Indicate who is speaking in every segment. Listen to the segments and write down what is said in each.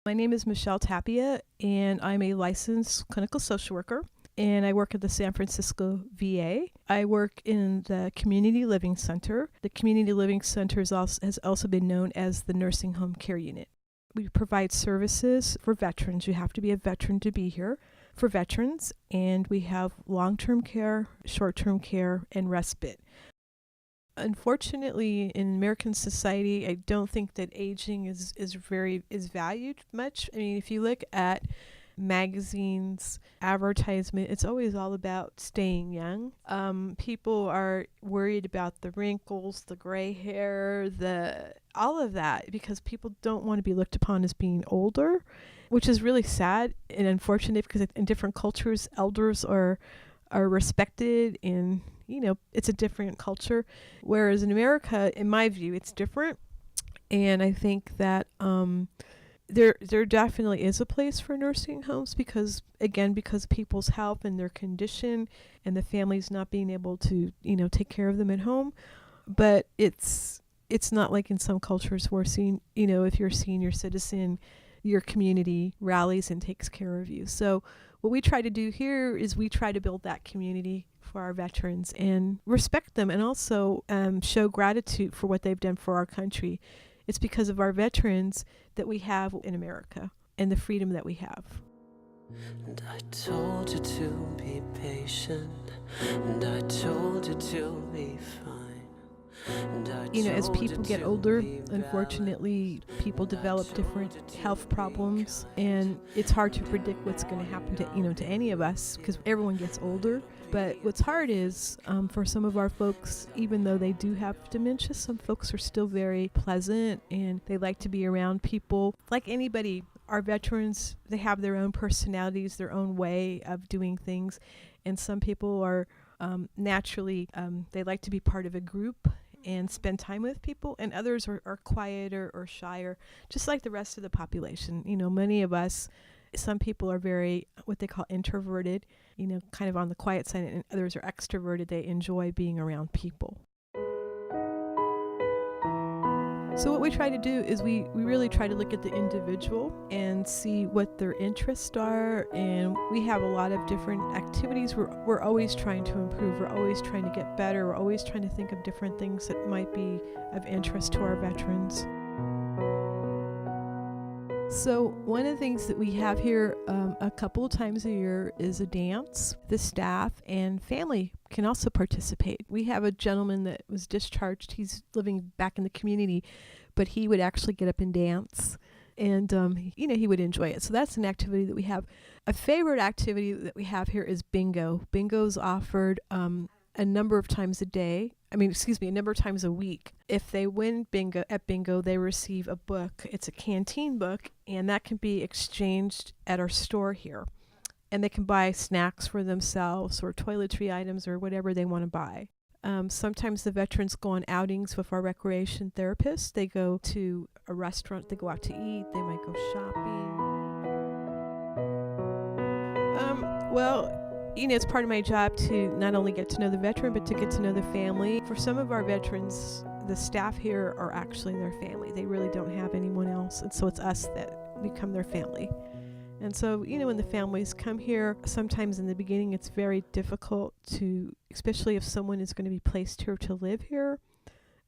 Speaker 1: My name is Michelle Tapia, and I'm a licensed clinical social worker, and I work at the San Francisco VA. I work in the Community Living Center. The Community Living Center has also been known as the Nursing Home Care Unit. We provide services for veterans. You have to be a veteran to be here for veterans, and we have long-term care, short-term care, and respite. Unfortunately, in American society, I don't think that aging is valued much. I mean, if you look at magazines, advertisement, it's always all about staying young. People are worried about the wrinkles, the gray hair, all of that, because people don't want to be looked upon as being older, which is really sad and unfortunate, because in different cultures, elders are respected, and it's a different culture. Whereas in America, in my view, it's different. And I think that there definitely is a place for nursing homes, because people's health and their condition, and the families not being able to take care of them at home. But it's not like in some cultures where if you're a senior citizen, your community rallies and takes care of you. So what we try to do here is we try to build that community for our veterans and respect them, and also show gratitude for what they've done for our country. It's because of our veterans that we have in America and the freedom that we have.
Speaker 2: And I told you to be patient, and I told you to be fine.
Speaker 1: As people get older, unfortunately, people develop different health problems, and it's hard to predict what's going to happen to any of us, because everyone gets older. But what's hard is for some of our folks, even though they do have dementia, some folks are still very pleasant, and they like to be around people. Like anybody, our veterans, they have their own personalities, their own way of doing things, and some people are naturally, they like to be part of a group and spend time with people, and others are quieter or shyer, just like the rest of the population. Many of us, some people are very, what they call introverted, kind of on the quiet side, and others are extroverted. They enjoy being around people. So what we try to do is we really try to look at the individual and see what their interests are, and we have a lot of different activities. We're always trying to improve. We're always trying to get better. We're always trying to think of different things that might be of interest to our veterans. So one of the things that we have here a couple of times a year is a dance. The staff and family can also participate. We have a gentleman that was discharged. He's living back in the community, but he would actually get up and dance, and he would enjoy it. So that's an activity that we have. A favorite activity that we have here is bingo. Bingo's offered a number of times a week. If they win bingo, they receive a book. It's a canteen book, and that can be exchanged at our store here. And they can buy snacks for themselves, or toiletry items, or whatever they want to buy. Sometimes the veterans go on outings with our recreation therapists. They go to a restaurant, they go out to eat, they might go shopping. It's part of my job to not only get to know the veteran, but to get to know the family. For some of our veterans, the staff here are actually their family. They really don't have anyone else, and so it's us that become their family. And so, when the families come here, sometimes in the beginning it's very difficult especially if someone is going to be placed here to live here.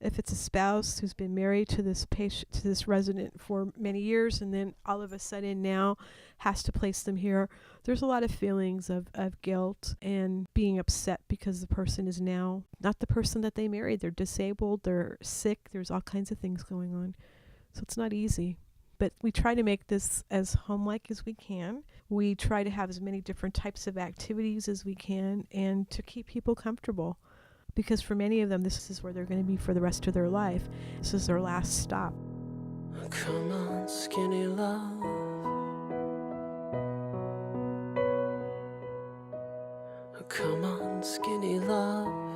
Speaker 1: If it's a spouse who's been married to this patient, to this resident for many years, and then all of a sudden now has to place them here, there's a lot of feelings of guilt and being upset, because the person is now not the person that they married. They're disabled, they're sick, there's all kinds of things going on. So it's not easy. But we try to make this as home-like as we can. We try to have as many different types of activities as we can, and to keep people comfortable. Because for many of them, this is where they're going to be for the rest of their life. This is their last stop.
Speaker 2: Come on, skinny love. Come on, skinny love.